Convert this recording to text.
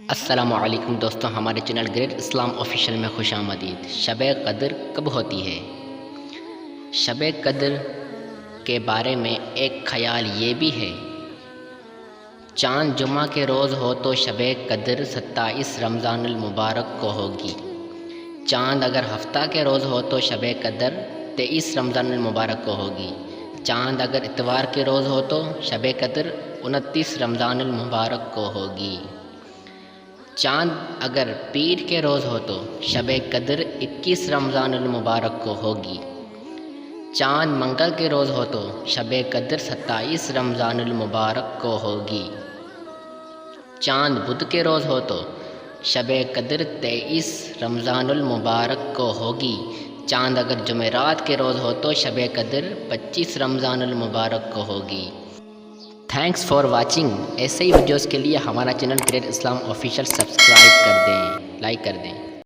السلام علیکم دوستوں، ہمارے چینل گریٹ اسلام آفیشیل میں خوش آمدید۔ شب قدر کب ہوتی ہے؟ شب قدر کے بارے میں ایک خیال یہ بھی ہے، چاند جمعہ کے روز ہو تو شب قدر 27 رمضان المبارک کو ہوگی۔ چاند اگر ہفتہ کے روز ہو تو شب قدر 23 رمضان المبارک کو ہوگی۔ چاند اگر اتوار کے روز ہو تو شب قدر 29 رمضان المبارک کو ہوگی۔ چاند اگر پیر کے روز ہو تو شب قدر 21 رمضان المبارک کو ہوگی۔ چاند منگل کے روز ہو تو شب قدر 27 رمضان المبارک کو ہوگی۔ چاند بدھ کے روز ہو تو شب قدر 23 رمضان المبارک کو ہوگی۔ چاند اگر جمعرات کے روز ہو تو شب قدر 25 رمضان المبارک کو ہوگی۔ Thanks for watching. ایسے ہی ویڈیوز کے لیے ہمارا چینل گریٹ اسلام آفیشیل سبسکرائب کر دیں، لائک کر دیں۔